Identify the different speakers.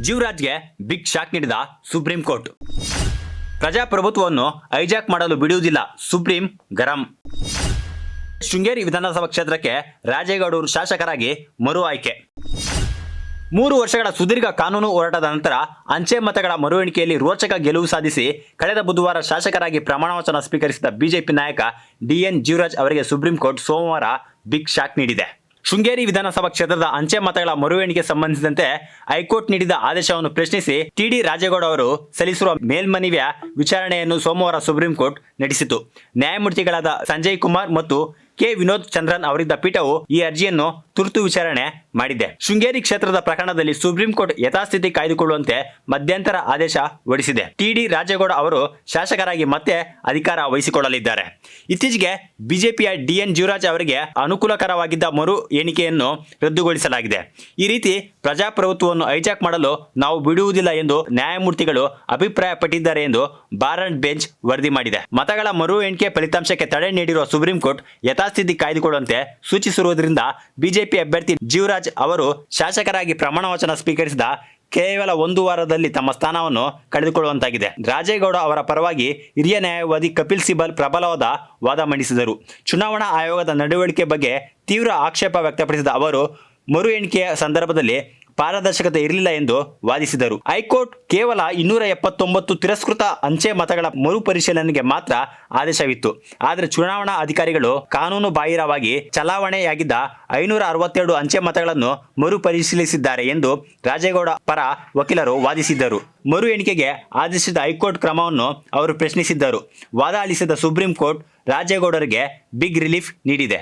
Speaker 1: ಜೀವರಾಜ್ಗೆ big shock ನೀಡಿದ supreme court. ಪ್ರಜಾಪ್ರಭುತ್ವವನ್ನು hijack ಮಾಡಲು ಬಿಡುವುದಿಲ್ಲ, ಸುಪ್ರೀಂ ಗರಂ. ಶೃಂಗೇರಿ ವಿಧಾನಸಭಾ ಕ್ಷೇತ್ರಕ್ಕೆ ರಾಜೇಗೌಡರು ಶಾಸಕರಾಗಿ ಮರು ಆಯ್ಕೆ. 3 ವರ್ಷಗಳ ಸುದೀರ್ಘ ಕಾನೂನು ಹೋರಾಟದ ನಂತರ ಅಂಚೆ ಮತಗಳ ಮರು ಎಣಿಕೆಯಲ್ಲಿ ರೋಚಕ ಗೆಲುವು ಸಾಧಿಸಿ ಕಳೆದ ಬುಧವಾರ ಶಾಸಕರಾಗಿ ಪ್ರಮಾಣ ವಚನ ಸ್ವೀಕರಿಸಿದ ಬಿಜೆಪಿ ನಾಯಕ ಡಿಎನ್ ಜೀವರಾಜ್ ಅವರಿಗೆ ಸುಪ್ರೀಂ ಕೋರ್ಟ್ ಸೋಮವಾರ ಬಿಗ್ ಶಾಕ್ ನೀಡಿದೆ. ಶೃಂಗೇರಿ ವಿಧಾನಸಭಾ ಕ್ಷೇತ್ರದ ಅಂಚೆ ಮತಗಳ ಮರು ಎಣಿಕೆ ಸಂಬಂಧಿಸಿದಂತೆ ಹೈಕೋರ್ಟ್ ನೀಡಿದ ಆದೇಶವನ್ನು ಪ್ರಶ್ನಿಸಿ ಟಿಡಿ ರಾಜೇಗೌಡ ಅವರು ಸಲ್ಲಿಸಿರುವ ಮೇಲ್ಮನವಿಯ ವಿಚಾರಣೆಯನ್ನು ಸೋಮವಾರ ಸುಪ್ರೀಂ ಕೋರ್ಟ್ ನಡೆಸಿತು. ನ್ಯಾಯಮೂರ್ತಿಗಳಾದ ಸಂಜಯ್ ಕುಮಾರ್ ಮತ್ತು ಕೆ ವಿನೋದ್ ಚಂದ್ರನ್ ಅವರಿದ್ದ ಪೀಠವು ಈ ಅರ್ಜಿಯನ್ನು ತುರ್ತು ವಿಚಾರಣೆ ಮಾಡಿದೆ. ಶೃಂಗೇರಿ ಕ್ಷೇತ್ರದ ಪ್ರಕರಣದಲ್ಲಿ ಸುಪ್ರೀಂ ಕೋರ್ಟ್ ಯಥಾಸ್ಥಿತಿ ಕಾಯ್ದುಕೊಳ್ಳುವಂತೆ ಮಧ್ಯಂತರ ಆದೇಶ ಹೊರಡಿಸಿದೆ. ಟಿಡಿ ರಾಜೇಗೌಡ ಅವರು ಶಾಸಕರಾಗಿ ಮತ್ತೆ ಅಧಿಕಾರ ವಹಿಸಿಕೊಳ್ಳಲಿದ್ದಾರೆ. ಇತ್ತೀಚೆಗೆ ಬಿಜೆಪಿಯ ಡಿಎನ್ ಜೀವರಾಜ್ ಅವರಿಗೆ ಅನುಕೂಲಕರವಾಗಿದ್ದ ಮರು ಎಣಿಕೆಯನ್ನು ರದ್ದುಗೊಳಿಸಲಾಗಿದೆ. ಈ ರೀತಿ ಪ್ರಜಾಪ್ರಭುತ್ವವನ್ನು ಹೈಜಾಕ್ ಮಾಡಲು ನಾವು ಬಿಡುವುದಿಲ್ಲ ಎಂದು ನ್ಯಾಯಮೂರ್ತಿಗಳು ಅಭಿಪ್ರಾಯಪಟ್ಟಿದ್ದಾರೆ ಎಂದು ಬಾರ್ ಅಂಡ್ ಬೆಂಚ್ ವರದಿ ಮಾಡಿದೆ. ಮತಗಳ ಮರು ಎಣಿಕೆ ಫಲಿತಾಂಶಕ್ಕೆ ತಡೆ ನೀಡಿರುವ ಸುಪ್ರೀಂ ಕೋರ್ಟ್ ಯಥಾಸ್ಥಿತಿ ಕಾಯ್ದುಕೊಳ್ಳುವಂತೆ ಸೂಚಿಸಿರುವುದರಿಂದ ಬಿಜೆಪಿ ಅಭ್ಯರ್ಥಿ ಜೀವರಾಜ್ ಅವರು ಶಾಸಕರಾಗಿ ಪ್ರಮಾಣ ವಚನ ಸ್ವೀಕರಿಸಿದ ಕೇವಲ 1 ವಾರದಲ್ಲಿ ತಮ್ಮ ಸ್ಥಾನವನ್ನು ಕಳೆದುಕೊಳ್ಳುವಂತಾಗಿದೆ. ರಾಜೇಗೌಡ ಅವರ ಪರವಾಗಿ ಹಿರಿಯ ನ್ಯಾಯವಾದಿ ಕಪಿಲ್ ಸಿಬಲ್ ಪ್ರಬಲವಾದ ವಾದ ಮಂಡಿಸಿದರು. ಚುನಾವಣಾ ಆಯೋಗದ ನಡವಳಿಕೆ ಬಗ್ಗೆ ತೀವ್ರ ಆಕ್ಷೇಪ ವ್ಯಕ್ತಪಡಿಸಿದ ಅವರು ಮರು ಎಣಿಕೆಯ ಸಂದರ್ಭದಲ್ಲಿ ಪಾರದರ್ಶಕತೆ ಇರಲಿಲ್ಲ ಎಂದು ವಾದಿಸಿದರು. ಹೈಕೋರ್ಟ್ ಕೇವಲ 279 ತಿರಸ್ಕೃತ ಅಂಚೆ ಮತಗಳ ಮರುಪರಿಶೀಲನೆಗೆ ಮಾತ್ರ ಆದೇಶವಿತ್ತು. ಆದರೆ ಚುನಾವಣಾ ಅಧಿಕಾರಿಗಳು ಕಾನೂನು ಬಾಹಿರವಾಗಿ ಚಲಾವಣೆಯಾಗಿದ್ದ 562 ಅಂಚೆ ಮತಗಳನ್ನು ಮರುಪರಿಶೀಲಿಸಿದ್ದಾರೆ ಎಂದು ರಾಜೇಗೌಡ ಪರ ವಕೀಲರು ವಾದಿಸಿದ್ದರು. ಮರು ಎಣಿಕೆಗೆ ಆದೇಶಿಸಿದ ಹೈಕೋರ್ಟ್ ಕ್ರಮವನ್ನು ಅವರು ಪ್ರಶ್ನಿಸಿದ್ದರು. ವಾದ ಆಲಿಸಿದ ಸುಪ್ರೀಂ ಕೋರ್ಟ್ ರಾಜೇಗೌಡರಿಗೆ ಬಿಗ್ ರಿಲೀಫ್ ನೀಡಿದೆ.